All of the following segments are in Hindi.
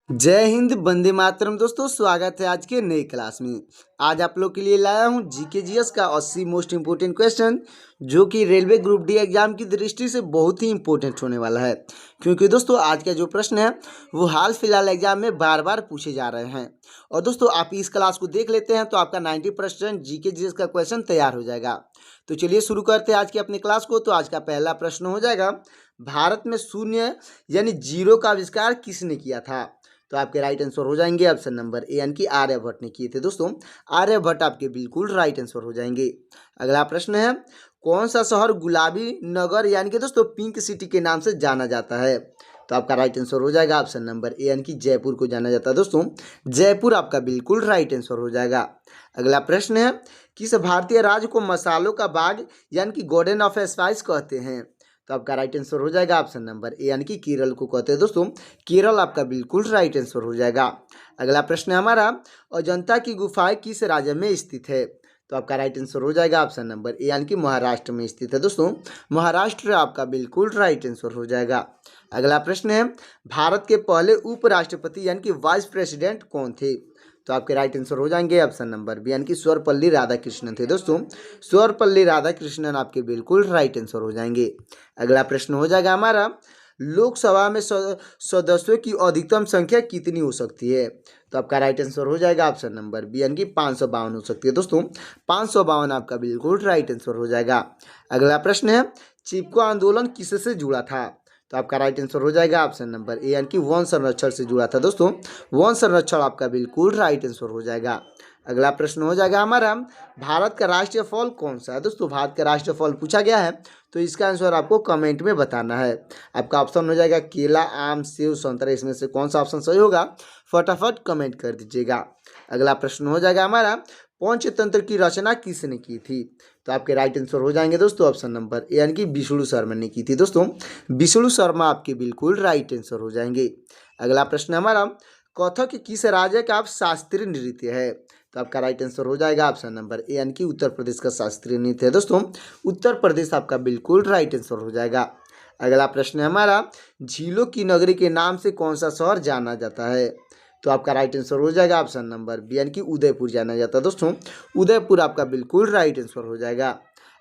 जय हिंद, वंदे मातरम। दोस्तों, स्वागत है आज के नई क्लास में। आज आप लोग के लिए लाया हूं जीके जीएस का 80 मोस्ट इम्पोर्टेंट क्वेश्चन, जो कि रेलवे ग्रुप डी एग्जाम की दृष्टि से बहुत ही इम्पोर्टेंट होने वाला है। क्योंकि दोस्तों, आज का जो प्रश्न है वो हाल फिलहाल एग्जाम में बार बार पूछे जा रहे हैं। और दोस्तों, आप इस क्लास को देख लेते हैं तो आपका 90% जीके जीएस का क्वेश्चन तैयार हो जाएगा। तो चलिए शुरू करते हैं आज की अपनी क्लास को। तो आज का पहला प्रश्न हो जाएगा, भारत में शून्य यानी जीरो का आविष्कार किसने किया था? तो आपके राइट आंसर हो जाएंगे ऑप्शन नंबर ए यानी कि आर्यभट्ट ने किए थे। दोस्तों, आर्यभट्ट आपके बिल्कुल राइट आंसर हो जाएंगे। अगला प्रश्न है, कौन सा शहर गुलाबी नगर यानी कि दोस्तों पिंक सिटी के नाम से जाना जाता है? तो आपका राइट आंसर हो जाएगा ऑप्शन नंबर ए यानी कि जयपुर को जाना जाता है। दोस्तों, जयपुर आपका बिल्कुल राइट आंसर हो जाएगा। अगला प्रश्न है, किस भारतीय राज्य को मसालों का बाग यानी कि गार्डन ऑफ स्पाइस कहते हैं? तो आपका राइट आंसर हो जाएगा ऑप्शन नंबर ए यानी कि केरल को कहते हैं। दोस्तों, केरल आपका बिल्कुल राइट आंसर हो जाएगा। अगला प्रश्न है हमारा, अजंता की गुफाएं किस राज्य में स्थित है? तो आपका राइट आंसर हो जाएगा ऑप्शन नंबर ए यानी कि महाराष्ट्र में स्थित है। दोस्तों, महाराष्ट्र आपका बिल्कुल राइट आंसर हो जाएगा। अगला प्रश्न है, भारत के पहले उपराष्ट्रपति यानी कि वाइस प्रेसिडेंट कौन थे? तो आपके राइट आंसर हो जाएंगे ऑप्शन नंबर बी यानी कि सर्वपल्ली राधाकृष्णन थे। दोस्तों, सर्वपल्ली राधाकृष्णन आपके बिल्कुल राइट आंसर हो जाएंगे। अगला प्रश्न हो जाएगा हमारा, लोकसभा में सदस्यों की अधिकतम संख्या कितनी हो सकती है? तो आपका राइट आंसर हो जाएगा ऑप्शन नंबर बी यानी कि 552 हो सकती है। दोस्तों, 552 आपका बिल्कुल राइट आंसर हो जाएगा। अगला प्रश्न है, चिपको आंदोलन किससे जुड़ा था? तो आपका राइट आंसर हो जाएगा ऑप्शन नंबर ए यानी कि वन संरक्षण से जुड़ा था। दोस्तों, वन संरक्षण आपका बिल्कुल राइट आंसर हो जाएगा। अगला प्रश्न हो जाएगा हमारा, भारत का राष्ट्रीय फल कौन सा है? दोस्तों, भारत का राष्ट्रीय फल पूछा गया है, तो इसका आंसर आपको कमेंट में बताना है। आपका ऑप्शन हो जाएगा केला, आम, सेब, संतरा। इसमें से कौन सा ऑप्शन सही होगा, फटाफट कमेंट कर दीजिएगा। अगला प्रश्न हो जाएगा हमारा, पंचतंत्र की रचना किसने की थी? तो आपके राइट आंसर हो जाएंगे दोस्तों ऑप्शन नंबर ए यानी कि विष्णु शर्मा ने की थी। दोस्तों, विष्णु शर्मा आपके बिल्कुल राइट आंसर हो जाएंगे। अगला प्रश्न हमारा, कथक किस राज्य का आप शास्त्रीय नृत्य है? तो आपका राइट आंसर हो जाएगा ऑप्शन नंबर ए यानी कि उत्तर प्रदेश का शास्त्रीय नृत्य है। दोस्तों, उत्तर प्रदेश आपका बिल्कुल राइट आंसर हो जाएगा। अगला प्रश्न है हमारा, झीलों की नगरी के नाम से कौन सा शहर जाना जाता है? तो आपका राइट आंसर हो जाएगा ऑप्शन नंबर बी यानी कि उदयपुर जाना जाता है। दोस्तों, उदयपुर आपका बिल्कुल राइट आंसर हो जाएगा।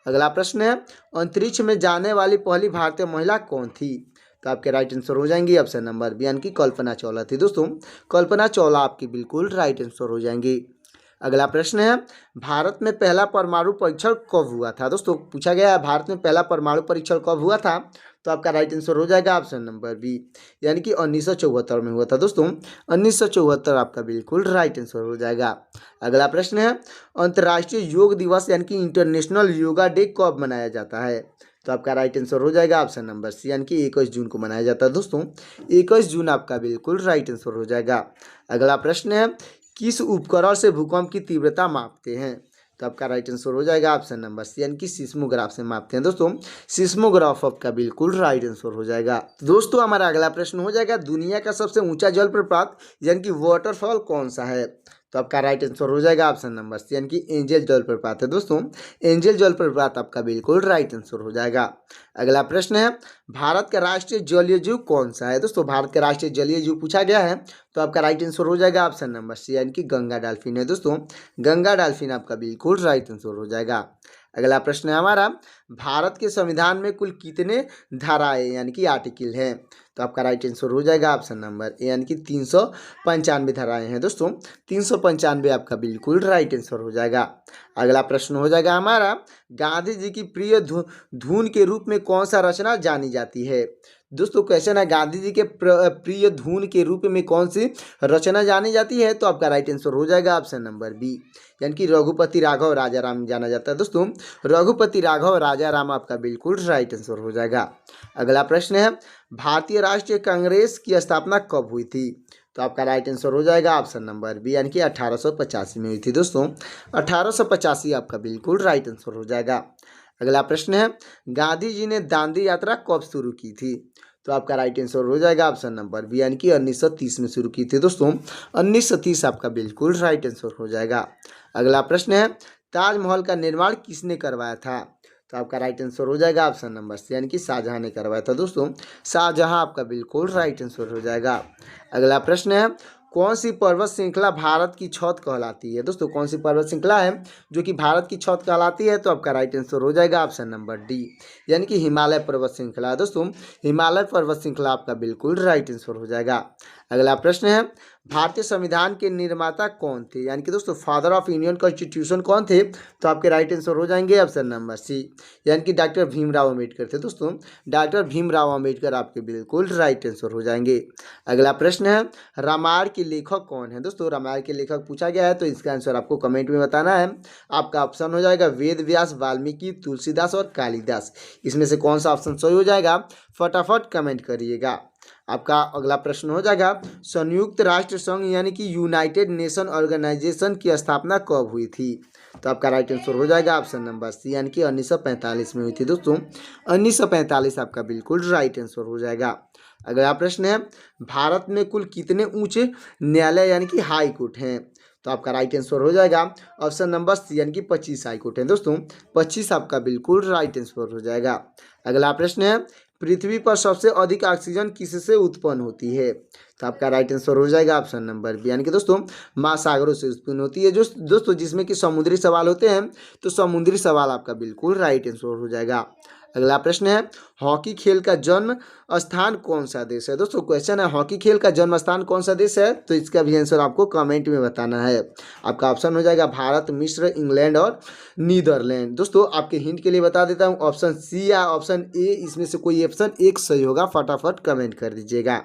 अगला प्रश्न है, अंतरिक्ष में जाने वाली पहली भारतीय महिला कौन थी? तो आपके राइट आंसर हो जाएंगे ऑप्शन नंबर बी यानी कि कल्पना चावला थी। दोस्तों, कल्पना चावला आपकी बिल्कुल राइट आंसर हो जाएंगे। अगला प्रश्न है, भारत में पहला परमाणु परीक्षण कब हुआ था? दोस्तों, पूछा गया है भारत में पहला परमाणु परीक्षण कब हुआ था? तो आपका राइट आंसर हो जाएगा ऑप्शन नंबर बी यानी कि 1974 में हुआ था। दोस्तों, 1974 आपका बिल्कुल राइट आंसर हो जाएगा। अगला प्रश्न है, अंतर्राष्ट्रीय योग दिवस यानी कि इंटरनेशनल योगा डे कब मनाया जाता है? तो आपका राइट आंसर हो जाएगा ऑप्शन नंबर सी यानी कि 21 जून को मनाया जाता है। दोस्तों, 21 जून आपका बिल्कुल राइट आंसर हो जाएगा। अगला प्रश्न है, किस उपकरण से भूकंप की तीव्रता मापते हैं? तो आपका राइट आंसर हो जाएगा ऑप्शन नंबर सी यानी कि सिस्मोग्राफ से मापते हैं। दोस्तों, सिस्मोग्राफ आपका बिल्कुल राइट आंसर हो जाएगा। दोस्तों, हमारा अगला प्रश्न हो जाएगा, दुनिया का सबसे ऊंचा जलप्रपात यानी कि वाटरफॉल कौन सा है? तो आपका राइट आंसर हो जाएगा ऑप्शन नंबर सी यानी कि एंजल जलप्रपात है। दोस्तों, एंजल जलप्रपात आपका बिल्कुल राइट आंसर हो जाएगा। अगला प्रश्न है, भारत का राष्ट्रीय जलीय जीव कौन सा है? दोस्तों, भारत का राष्ट्रीय जलीय जीव पूछा गया है, तो आपका राइट आंसर हो जाएगा ऑप्शन नंबर सी यानी कि गंगा डॉल्फिन है। दोस्तों, गंगा डॉल्फिन आपका बिल्कुल राइट आंसर हो जाएगा। अगला प्रश्न है हमारा, भारत के संविधान में कुल कितने धाराएं यानी कि आर्टिकल हैं? तो आपका राइट आंसर हो जाएगा ऑप्शन नंबर ए यानी कि 395 धाराएं हैं। दोस्तों, 395 आपका बिल्कुल राइट आंसर हो जाएगा। अगला प्रश्न हो जाएगा हमारा, गांधी जी की प्रिय धुन के रूप में कौन सा रचना जानी जाती है? दोस्तों, क्वेश्चन है, गांधी जी के प्रिय धुन के रूप में कौन सी रचना जानी जाती है? तो आपका राइट आंसर हो जाएगा ऑप्शन नंबर बी यानी कि रघुपति राघव राजा राम जाना जाता है। दोस्तों, रघुपति राघव राजा राम आपका बिल्कुल राइट आंसर हो जाएगा। अगला प्रश्न है, भारतीय राष्ट्रीय कांग्रेस की स्थापना कब हुई थी? तो आपका राइट आंसर हो जाएगा ऑप्शन नंबर बी यानी कि 1885 में हुई थी। दोस्तों, 1885 आपका बिल्कुल राइट आंसर हो जाएगा। अगला प्रश्न है, गांधी जी ने दांडी यात्रा कब शुरू की थी? तो आपका राइट आंसर हो जाएगा ऑप्शन नंबर बी यानी कि 1930 में शुरू की थी। दोस्तों, 1930 आपका बिल्कुल राइट आंसर हो जाएगा। अगला प्रश्न है, ताजमहल का निर्माण किसने करवाया था? तो आपका राइट आंसर हो जाएगा ऑप्शन नंबर सी, यानी कि शाहजहां ने करवाया था दोस्तों। शाहजहां आपका बिल्कुल राइट आंसर हो जाएगा। अगला प्रश्न है, कौन सी पर्वत श्रृंखला भारत की छत कहलाती है? दोस्तों कौन सी पर्वत श्रृंखला है जो कि भारत की छत कहलाती है? तो आपका राइट आंसर हो जाएगा ऑप्शन नंबर डी, यानी कि हिमालय पर्वत श्रृंखला। दोस्तों हिमालय पर्वत श्रृंखला आपका बिल्कुल राइट आंसर हो जाएगा। अगला प्रश्न है, भारतीय संविधान के निर्माता कौन थे? यानी कि दोस्तों फादर ऑफ इंडियन कॉन्स्टिट्यूशन कौन थे? तो आपके राइट आंसर हो जाएंगे ऑप्शन नंबर सी, यानी कि डॉक्टर भीमराव अम्बेडकर थे। दोस्तों डॉक्टर भीमराव अम्बेडकर आपके बिल्कुल राइट आंसर हो जाएंगे। अगला प्रश्न है, रामायण के लेखक कौन है? दोस्तों रामायण के लेखक पूछा गया है, तो इसका आंसर आपको कमेंट में बताना है। आपका ऑप्शन हो जाएगा वेद व्यास, वाल्मीकि, तुलसीदास और कालिदास। इसमें से कौन सा ऑप्शन सही हो जाएगा फटाफट कमेंट करिएगा। आपका अगला प्रश्न हो जाएगा, संयुक्त राष्ट्र संघ यानी कि यूनाइटेड नेशन ऑर्गेनाइजेशन की स्थापना कब हुई थी? तो आपका राइट आंसर हो जाएगा ऑप्शन नंबर सी, यानी कि 1945 में हुई थी। दोस्तों 1945 आपका बिल्कुल राइट आंसर हो जाएगा। अगला प्रश्न है, भारत में कुल कितने ऊंचे न्यायालय यानी कि हाई कोर्ट हैं? तो आपका राइट आंसर हो जाएगा ऑप्शन नंबर सी, यानी कि 25 हाई कोर्ट हैं। दोस्तों 25 आपका बिल्कुल राइट आंसर हो जाएगा। अगला प्रश्न है, पृथ्वी पर सबसे अधिक ऑक्सीजन किससे उत्पन्न होती है? तो आपका राइट आंसर हो जाएगा ऑप्शन नंबर बी, यानी कि दोस्तों महासागरों से उत्पन्न होती है। जो दोस्तों जिसमें कि समुद्री सवाल होते हैं, तो समुद्री सवाल आपका बिल्कुल राइट आंसर हो जाएगा। अगला प्रश्न है, हॉकी खेल का जन्म स्थान कौन सा देश है? दोस्तों क्वेश्चन है हॉकी खेल का जन्म स्थान कौन सा देश है? तो इसका भी आंसर आपको कमेंट में बताना है। आपका ऑप्शन हो जाएगा भारत, मिस्र, इंग्लैंड और नीदरलैंड। दोस्तों आपके हिंट के लिए बता देता हूँ, ऑप्शन सी या ऑप्शन ए, इसमें से कोई ऑप्शन एक सही होगा, फटाफट कमेंट कर दीजिएगा।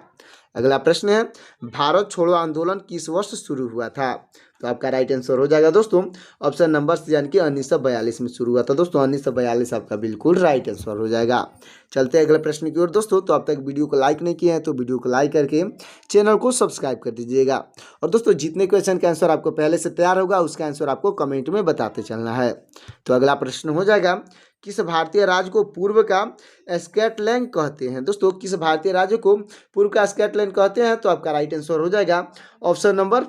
अगला प्रश्न है, भारत छोड़ो आंदोलन किस वर्ष शुरू हुआ था? तो आपका राइट आंसर हो जाएगा दोस्तों ऑप्शन नंबर सी, यानी कि 1942 में शुरू हुआ था। दोस्तों 1942 आपका बिल्कुल राइट आंसर हो जाएगा। चलते हैं अगले प्रश्न की ओर दोस्तों। तो अब तक वीडियो को लाइक नहीं किया है तो वीडियो को लाइक करके चैनल को सब्सक्राइब कर दीजिएगा। और दोस्तों जितने क्वेश्चन का आंसर आपको पहले से तैयार होगा उसका आंसर आपको कमेंट में बताते चलना है। तो अगला प्रश्न हो जाएगा, किस भारतीय राज्य को पूर्व का स्कॉटलैंड कहते हैं? दोस्तों किस भारतीय राज्य को पूर्व का स्कॉटलैंड कहते हैं? तो आपका राइट आंसर हो जाएगा ऑप्शन नंबर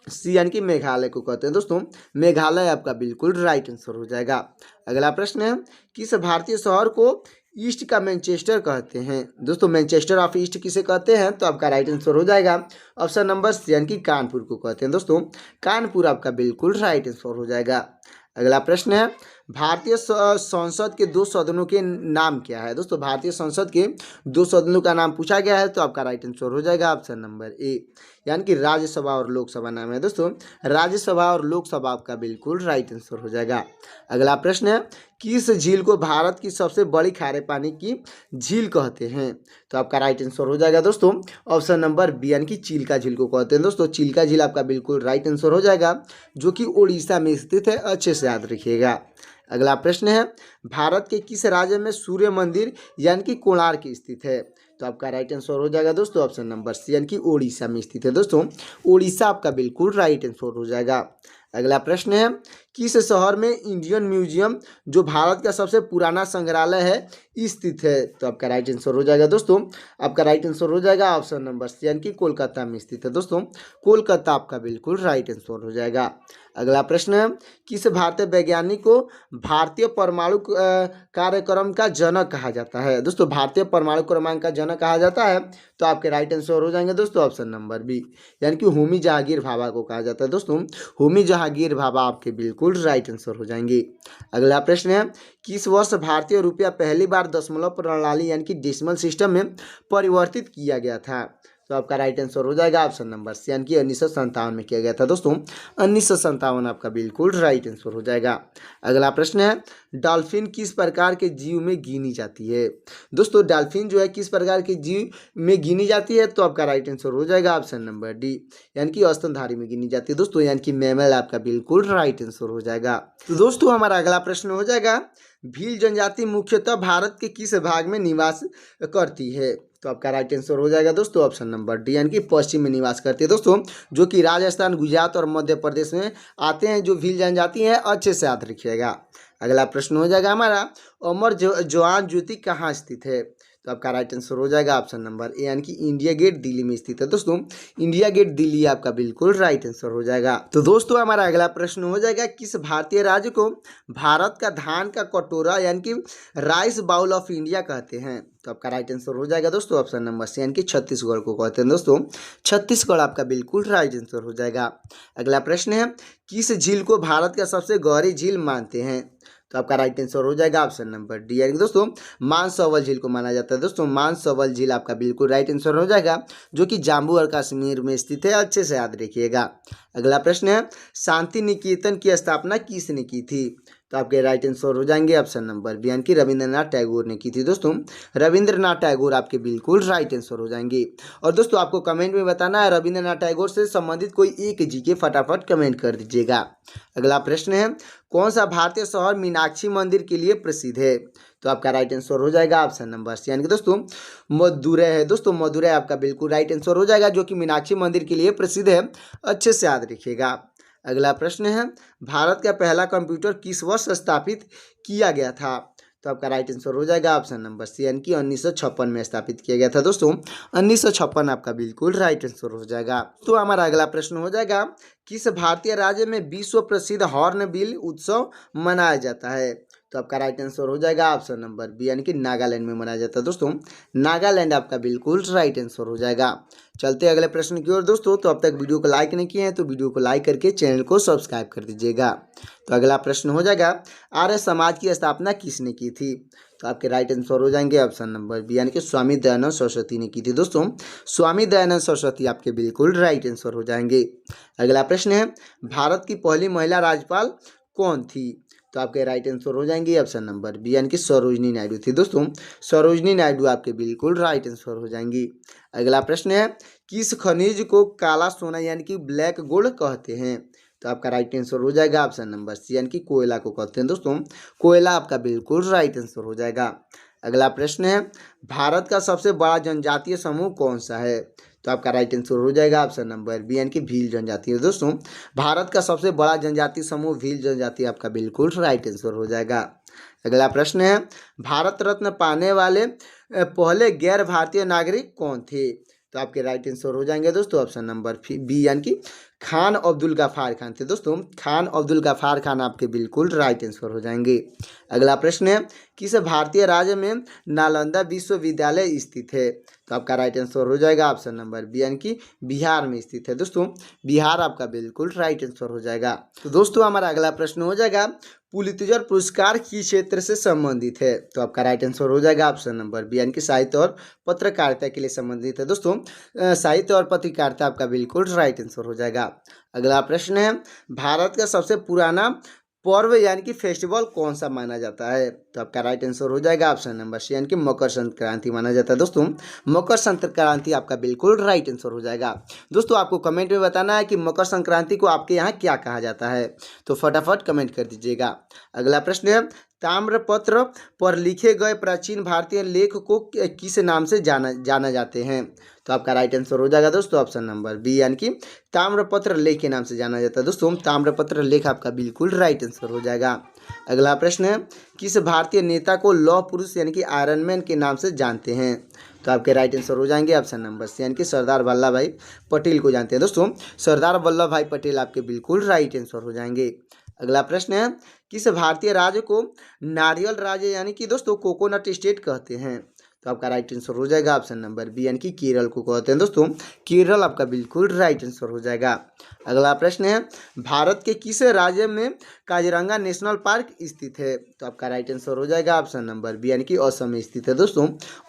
सी, यानी कि मेघालय को कहते हैं। दोस्तों मेघालय आपका बिल्कुल राइट आंसर हो जाएगा। अगला प्रश्न है, किस भारतीय शहर को ईस्ट का मैनचेस्टर कहते हैं? दोस्तों मैनचेस्टर ऑफ ईस्ट किसे कहते हैं? तो आपका राइट आंसर हो जाएगा ऑप्शन नंबर सी, यानी कि कानपुर को कहते हैं। दोस्तों कानपुर आपका बिल्कुल राइट आंसर हो जाएगा। अगला प्रश्न है, भारतीय संसद के दो सदनों के नाम क्या है? दोस्तों भारतीय संसद के दो सदनों का नाम पूछा गया है, तो आपका राइट आंसर हो जाएगा ऑप्शन नंबर ए, यानी कि राज्यसभा और लोकसभा नाम है। दोस्तों राज्यसभा और लोकसभा आपका बिल्कुल राइट आंसर हो जाएगा। अगला प्रश्न है, किस झील को भारत की सबसे बड़ी खारे पानी की झील कहते हैं? तो आपका राइट आंसर हो जाएगा दोस्तों ऑप्शन नंबर बी, यानी कि चिल्का झील को कहते हैं। दोस्तों चिल्का झील आपका बिल्कुल राइट आंसर हो जाएगा, जो कि उड़ीसा में स्थित है, अच्छे से याद रखिएगा। अगला प्रश्न है, भारत के किस राज्य में सूर्य मंदिर यानी कि कोणार्क स्थित है? तो आपका राइट आंसर हो जाएगा दोस्तों ऑप्शन नंबर सी, यानी कि उड़ीसा में स्थित है। दोस्तों उड़ीसा आपका बिल्कुल राइट आंसर हो जाएगा। अगला प्रश्न है, किस शहर में इंडियन म्यूजियम जो भारत का सबसे पुराना संग्रहालय है स्थित है? तो आपका राइट आंसर हो जाएगा दोस्तों, आपका राइट आंसर हो जाएगा ऑप्शन नंबर सी, यानी कि कोलकाता में स्थित है। दोस्तों कोलकाता आपका बिल्कुल राइट आंसर हो जाएगा। अगला प्रश्न है, किस भारतीय वैज्ञानिक को भारतीय परमाणु कार्यक्रम का जनक कहा जाता है? दोस्तों भारतीय परमाणु क्रमांक का जनक कहा जाता है, तो आपके राइट आंसर हो जाएंगे दोस्तों ऑप्शन नंबर बी, यानी कि होमी जहांगीर भाभा को कहा जाता है। दोस्तों होमी जहांगीर भाभा आपके बिल्कुल राइट आंसर हो जाएंगे। अगला प्रश्न है, किस वर्ष भारतीय रुपया पहली बार दशमलव प्रणाली यानी कि डेसिमल सिस्टम में परिवर्तित किया गया था? तो आपका राइट आंसर हो जाएगा ऑप्शन नंबर सी, यानी कि 1957 में किया गया था। दोस्तों 1957 आपका बिल्कुल राइट आंसर हो जाएगा। अगला प्रश्न है, डॉल्फिन किस प्रकार के जीव में गिनी जाती है? दोस्तों डॉल्फिन जो है किस प्रकार के जीव में गिनी जाती है? तो आपका राइट आंसर हो जाएगा ऑप्शन नंबर डी, यानी कि स्तनधारी में गिनी जाती है। दोस्तों यानी कि मैमल आपका बिल्कुल राइट आंसर हो जाएगा। तो दोस्तों हमारा अगला प्रश्न हो जाएगा, भील जनजाति मुख्यतः भारत के किस भाग में निवास करती है? तो आपका राइट आंसर हो जाएगा दोस्तों ऑप्शन नंबर डी, यानी कि पश्चिम में निवास करती है। दोस्तों जो कि राजस्थान, गुजरात और मध्य प्रदेश में आते हैं जो भील जनजाति है, अच्छे से याद रखिएगा। अगला प्रश्न हो जाएगा हमारा, अमर जवान ज्योति कहाँ स्थित है? तो आपका राइट आंसर हो जाएगा ऑप्शन नंबर ए यानी कि इंडिया गेट दिल्ली में स्थित है दोस्तों। इंडिया गेट दिल्ली आपका बिल्कुल राइट आंसर हो जाएगा। तो दोस्तों हमारा अगला प्रश्न हो जाएगा, किस भारतीय राज्य को भारत का धान का कटोरा यानी कि राइस बाउल ऑफ इंडिया कहते हैं? तो आपका राइट आंसर हो जाएगा दोस्तों ऑप्शन नंबर सी यानी कि छत्तीसगढ़ को कहते हैं दोस्तों। छत्तीसगढ़ आपका बिल्कुल राइट आंसर हो जाएगा। अगला प्रश्न है, किस झील को भारत का सबसे गहरी झील मानते हैं? तो आपका राइट आंसर हो जाएगा ऑप्शन नंबर डी यानी कि दोस्तों मानसरोवर झील को माना जाता है दोस्तों। मानसरोवर झील आपका बिल्कुल राइट आंसर हो जाएगा, जो कि जम्मू और कश्मीर में स्थित है। अच्छे से याद रखिएगा। अगला प्रश्न है, शांति निकेतन की स्थापना किसने की थी? तो आपके राइट आंसर हो जाएंगे ऑप्शन नंबर बी यानी कि रविंद्रनाथ टैगोर ने की थी दोस्तों। रविंद्रनाथ टैगोर आपके बिल्कुल राइट आंसर हो जाएंगे। और दोस्तों आपको कमेंट में बताना है रविंद्रनाथ टैगोर से संबंधित कोई एक जीके, फटाफट कमेंट कर दीजिएगा। अगला प्रश्न है, कौन सा भारतीय शहर मीनाक्षी मंदिर के लिए प्रसिद्ध है? तो आपका राइट आंसर हो जाएगा ऑप्शन नंबर सी यानी कि दोस्तों मदुरै है दोस्तों। मदुरै आपका बिल्कुल राइट आंसर हो जाएगा, जो कि मीनाक्षी मंदिर के लिए प्रसिद्ध है। अच्छे से याद रखिएगा। अगला प्रश्न है, भारत का पहला कंप्यूटर किस वर्ष स्थापित किया गया था? तो आपका राइट आंसर हो जाएगा ऑप्शन नंबर सी यानी कि 1956 में स्थापित किया गया था दोस्तों। 1956 आपका बिल्कुल राइट आंसर हो जाएगा। तो हमारा अगला प्रश्न हो जाएगा, किस भारतीय राज्य में विश्व प्रसिद्ध हॉर्नबिल उत्सव मनाया जाता है? तो आपका राइट आंसर हो जाएगा ऑप्शन नंबर बी यानी कि नागालैंड में मनाया जाता है दोस्तों। नागालैंड आपका बिल्कुल राइट आंसर हो जाएगा। चलते अगले प्रश्न की ओर दोस्तों। तो अब तक वीडियो को लाइक नहीं किए हैं तो वीडियो को लाइक करके चैनल को सब्सक्राइब कर दीजिएगा। तो अगला प्रश्न हो जाएगा, आर्य समाज की स्थापना किसने की थी? तो आपके राइट आंसर हो जाएंगे ऑप्शन नंबर बी यानी कि स्वामी दयानंद सरस्वती ने की थी दोस्तों। स्वामी दयानंद सरस्वती आपके बिल्कुल राइट आंसर हो जाएंगे। अगला प्रश्न है, भारत की पहली महिला राज्यपाल कौन थी? तो आपके राइट आंसर हो जाएंगे ऑप्शन नंबर बी यानी कि सरोजनी नायडू थी दोस्तों। सरोजनी नायडू आपके बिल्कुल राइट आंसर हो जाएंगी। अगला प्रश्न है, किस खनिज को काला सोना यानी कि ब्लैक गोल्ड कहते हैं? तो आपका राइट आंसर हो जाएगा ऑप्शन नंबर सी यानी कि कोयला को कहते हैं दोस्तों। कोयला आपका बिल्कुल राइट आंसर हो जाएगा। अगला प्रश्न है, भारत का सबसे बड़ा जनजातीय समूह कौन सा है? तो आपका राइट आंसर हो जाएगा ऑप्शन नंबर बी यानी कि भील जनजाति है दोस्तों। भारत का सबसे बड़ा जनजाति समूह भील जनजाति आपका बिल्कुल राइट आंसर हो जाएगा। अगला प्रश्न है, भारत रत्न पाने वाले पहले गैर भारतीय नागरिक कौन थे? तो आपके राइट आंसर हो जाएंगे दोस्तों ऑप्शन नंबर बी यानी कि खान अब्दुल गफ्फार खान थे दोस्तों। खान अब्दुल गफ्फार खान आपके बिल्कुल राइट आंसर हो जाएंगे। अगला प्रश्न है, किस भारतीय राज्य में नालंदा विश्वविद्यालय स्थित है? तो आपका राइट आंसर हो जाएगा ऑप्शन नंबर बी यानी कि बिहार में स्थित है दोस्तों। बिहार आपका बिल्कुल राइट आंसर हो जाएगा। तो दोस्तों हमारा अगला प्रश्न हो जाएगा, पुलित्जर पुरस्कार किस क्षेत्र से संबंधित है? तो आपका राइट आंसर हो जाएगा ऑप्शन नंबर बी यानी कि साहित्य और पत्रकारिता के लिए संबंधित है दोस्तों। साहित्य और पत्रकारिता आपका बिल्कुल राइट आंसर हो जाएगा। अगला प्रश्न है, भारत का सबसे पुराना पर्व यानी कि फेस्टिवल कौन सा माना जाता है? तो आपका राइट आंसर हो जाएगा ऑप्शन नंबर सी यानी कि मकर संक्रांति माना जाता है दोस्तों। मकर संक्रांति आपका बिल्कुल राइट आंसर हो जाएगा। दोस्तों आपको कमेंट में बताना है कि मकर संक्रांति को आपके यहाँ क्या कहा जाता है, तो फटाफट कमेंट कर दीजिएगा। अगला प्रश्न है, ताम्रपत्र पर लिखे गए प्राचीन भारतीय लेख को किस नाम से जाना जाते हैं? तो आपका राइट आंसर हो जाएगा दोस्तों ऑप्शन नंबर बी यानी कि ताम्रपत्र लेख के नाम से जाना जाता है दोस्तों। ताम्रपत्र लेख आपका बिल्कुल राइट आंसर हो जाएगा। अगला प्रश्न है, किस भारतीय नेता को लौह पुरुष यानी कि आयरन मैन के नाम से जानते हैं? तो आपके राइट आंसर हो जाएंगे ऑप्शन नंबर सी यानी कि सरदार वल्लभ भाई पटेल को जानते हैं दोस्तों। सरदार वल्लभ भाई पटेल आपके बिल्कुल राइट आंसर हो जाएंगे। अगला प्रश्न है, किस भारतीय राज्य को नारियल राज्य यानी कि दोस्तों कोकोनट स्टेट कहते हैं? तो आपका राइट आंसर हो जाएगा ऑप्शन नंबर बी यानी कि केरल को कहते हैं दोस्तों। केरल आपका बिल्कुल राइट आंसर हो जाएगा। अगला प्रश्न है, भारत के किस राज्य में काजीरंगा नेशनल पार्क स्थित है? तो आपका राइट आंसर हो जाएगा ऑप्शन नंबर बी यानी कि असम में स्थित है दोस्तों।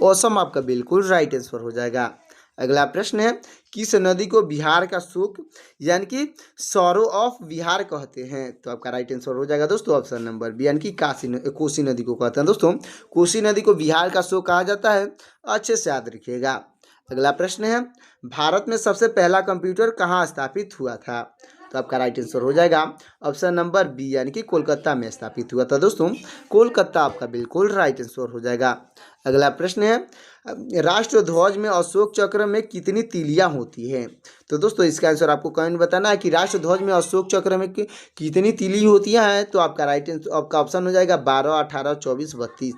असम आपका बिल्कुल राइट आंसर हो जाएगा। अगला प्रश्न है, किस नदी को बिहार का शोक यानी कि सौरो ऑफ बिहार कहते हैं? तो आपका राइट आंसर हो जाएगा दोस्तों ऑप्शन नंबर बी यानी कि कोसी नदी को कहते हैं दोस्तों। कोसी नदी को बिहार का शोक कहा जाता है। अच्छे से याद रखिएगा। अगला प्रश्न है, भारत में सबसे पहला कंप्यूटर कहाँ स्थापित हुआ था? तो आपका राइट आंसर हो जाएगा ऑप्शन नंबर बी यानी कि कोलकाता में स्थापित हुआ था दोस्तों। कोलकाता आपका बिल्कुल राइट आंसर हो जाएगा। अगला प्रश्न है राष्ट्र ध्वज में अशोक चक्र में कितनी तीलियां होती हैं? तो दोस्तों इसका आंसर आपको कमेंट बताना है कि राष्ट्र ध्वज में अशोक चक्र में कितनी तीली होती हैं। तो आपका आपका ऑप्शन हो जाएगा 12, 18, 24, 32।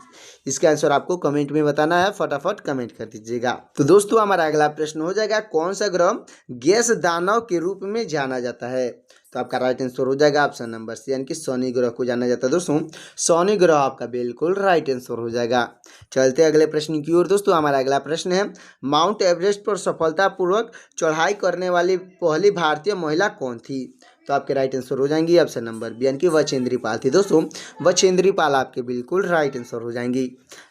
इसका आंसर आपको कमेंट में बताना है, फटाफट कमेंट कर दीजिएगा। तो दोस्तों हमारा अगला प्रश्न हो जाएगा कौन सा ग्रह गैस दानव के रूप में जाना जाता है? तो आपका राइट आंसर हो जाएगा ऑप्शन नंबर सी, यानी कि शनि ग्रह को जाना जाता है। दोस्तों शनि ग्रह आपका बिल्कुल राइट आंसर हो जाएगा। चलते हैं अगले प्रश्न की ओर। दोस्तों हमारा अगला प्रश्न है माउंट एवरेस्ट पर सफलतापूर्वक चढ़ाई करने वाली पहली भारतीय महिला कौन थी? तो आपके राइट आंसर हो जाएंगी ऑप्शन नंबर बी, यानी कि बछेंद्री पाल थी। दोस्तों बछेंद्री पाल आपके बिल्कुल राइट आंसर हो जाएंगी।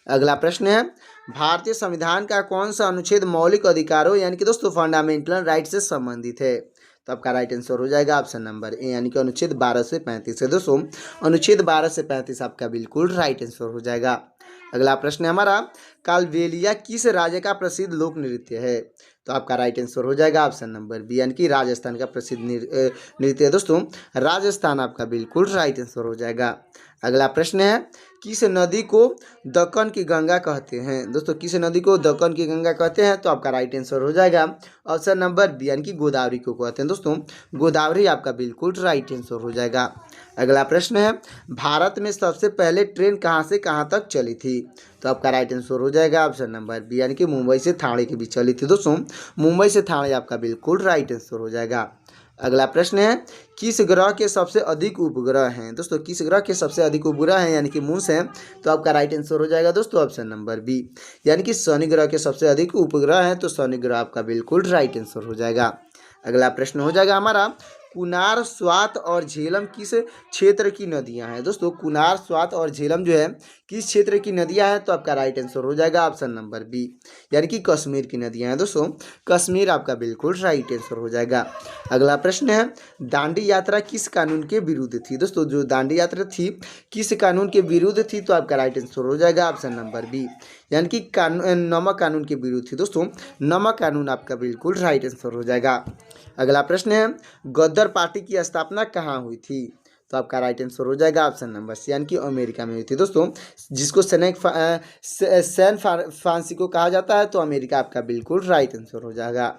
अगला प्रश्न है भारतीय संविधान का कौन सा अनुच्छेद मौलिक अधिकारों यानी कि दोस्तों फंडामेंटल राइट से संबंधित है? तो आपका राइट आंसर हो जाएगा ऑप्शन नंबर ए, यानी कि अनुच्छेद 12 से 35 है। दोस्तों अनुच्छेद 12 से 35 आपका बिल्कुल राइट आंसर हो जाएगा। अगला प्रश्न है हमारा कालबेलिया किस राज्य का प्रसिद्ध लोक नृत्य है? तो आपका राइट आंसर हो जाएगा ऑप्शन नंबर बी, यानी कि राजस्थान का प्रसिद्ध नृत्य है। दोस्तों राजस्थान आपका बिल्कुल राइट आंसर हो जाएगा। अगला प्रश्न है किस नदी को दक्कन की गंगा कहते हैं? दोस्तों किस नदी को दक्कन की गंगा कहते हैं? तो आपका राइट आंसर हो जाएगा ऑप्शन नंबर बी, यानी कि गोदावरी को कहते हैं। दोस्तों गोदावरी आपका बिल्कुल राइट आंसर हो जाएगा। अगला प्रश्न है भारत में सबसे पहले ट्रेन कहाँ से कहाँ तक चली थी? तो आपका राइट आंसर हो जाएगा ऑप्शन नंबर बी, यानी कि मुंबई से ठाणे के बीच चली थी। दोस्तों मुंबई से ठाणे आपका बिल्कुल राइट आंसर हो जाएगा। अगला प्रश्न है किस ग्रह के सबसे अधिक उपग्रह हैं? दोस्तों किस ग्रह के सबसे अधिक उपग्रह हैं यानी कि मून हैं? तो आपका राइट आंसर हो जाएगा दोस्तों ऑप्शन नंबर बी, यानी कि शनि ग्रह के सबसे अधिक उपग्रह हैं। तो शनि ग्रह आपका बिल्कुल राइट आंसर हो जाएगा। अगला प्रश्न हो जाएगा हमारा कुनार, स्वात और झेलम किस क्षेत्र की नदियां हैं? दोस्तों कुनार, स्वात और झेलम जो है किस क्षेत्र की नदियां हैं? तो आपका राइट आंसर हो जाएगा ऑप्शन नंबर बी, यानी कि कश्मीर की नदियां हैं। दोस्तों कश्मीर आपका बिल्कुल राइट आंसर हो जाएगा। अगला प्रश्न है दांडी यात्रा किस कानून के विरुद्ध थी? दोस्तों जो दांडी यात्रा थी किस कानून के विरुद्ध थी? तो आपका राइट आंसर हो जाएगा ऑप्शन नंबर बी, यानी कि नमक कानून के विरुद्ध थी। दोस्तों नमक कानून आपका बिल्कुल राइट आंसर हो जाएगा। अगला प्रश्न है गद्दर पार्टी की स्थापना कहाँ हुई थी? तो आपका राइट आंसर हो जाएगा ऑप्शन नंबर सी, यानी कि अमेरिका में हुई थी। दोस्तों जिसको सैन फ्रांसिस्को कहा जाता है, तो अमेरिका आपका बिल्कुल राइट आंसर हो जाएगा।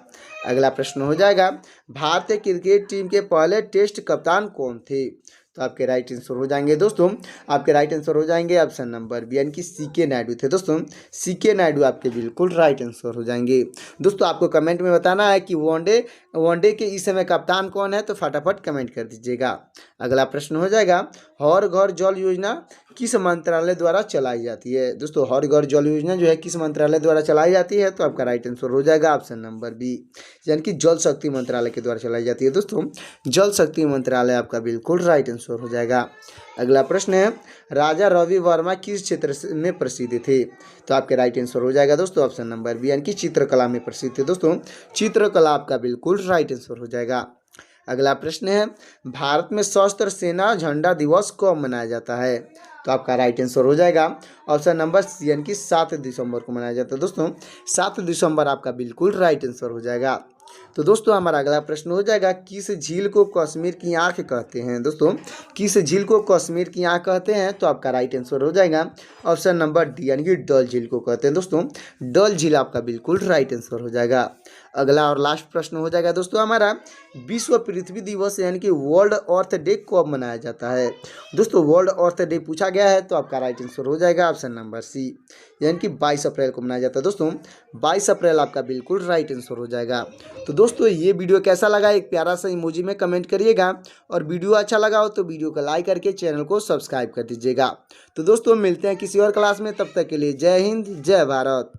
अगला प्रश्न हो जाएगा भारतीय क्रिकेट टीम के पहले टेस्ट कप्तान कौन थे? तो आपके राइट आंसर हो जाएंगे दोस्तों, आपके राइट आंसर हो जाएंगे ऑप्शन नंबर बी, यानी कि सीके नायडू थे। दोस्तों सीके नायडू आपके बिल्कुल राइट आंसर हो जाएंगे। दोस्तों आपको कमेंट में बताना है कि वनडे के इस समय कप्तान कौन है? तो फटाफट कमेंट कर दीजिएगा। अगला प्रश्न हो जाएगा हर घर जल योजना किस मंत्रालय द्वारा चलाई जाती है? दोस्तों हर घर जल योजना जो है किस मंत्रालय द्वारा चलाई जाती है? तो आपका राइट आंसर हो जाएगा ऑप्शन नंबर बी, यानी कि जल शक्ति मंत्रालय के द्वारा चलाई जाती है। दोस्तों जल शक्ति मंत्रालय आपका बिल्कुल राइट आंसर हो जाएगा। अगला प्रश्न है राजा रवि वर्मा किस क्षेत्र में प्रसिद्ध थे? तो आपके राइट आंसर हो जाएगा दोस्तों ऑप्शन नंबर बी, यानी कि चित्रकला में प्रसिद्ध थे। दोस्तों चित्रकला आपका बिल्कुल राइट आंसर हो जाएगा। अगला प्रश्न है भारत में सशस्त्र सेना झंडा दिवस कब मनाया जाता है? तो आपका राइट आंसर हो जाएगा ऑप्शन नंबर सी, यानी कि 7 दिसंबर को मनाया जाता है। दोस्तों 7 दिसंबर आपका बिल्कुल राइट आंसर हो जाएगा। तो दोस्तों हमारा अगला प्रश्न हो जाएगा किस झील को कश्मीर की आंख कहते हैं? दोस्तों किस झील को कश्मीर की आंख कहते हैं? तो आपका राइट आंसर हो जाएगा ऑप्शन नंबर डी, यानी कि डल झील को कहते हैं। दोस्तों डल झील आपका बिल्कुल राइट आंसर हो जाएगा। अगला और लास्ट प्रश्न हो जाएगा दोस्तों हमारा विश्व पृथ्वी दिवस यानी कि वर्ल्ड अर्थ डे कब मनाया जाता है? दोस्तों वर्ल्ड अर्थ डे पूछा गया है, तो आपका राइट आंसर हो जाएगा ऑप्शन नंबर सी, यानी कि 22 अप्रैल को मनाया जाता है। दोस्तों 22 अप्रैल आपका बिल्कुल राइट आंसर हो जाएगा। तो दोस्तों ये वीडियो कैसा लगा एक प्यारा सा इमोजी में कमेंट करिएगा, और वीडियो अच्छा लगा हो तो वीडियो को लाइक करके चैनल को सब्सक्राइब कर दीजिएगा। तो दोस्तों मिलते हैं किसी और क्लास में, तब तक के लिए जय हिंद जय भारत।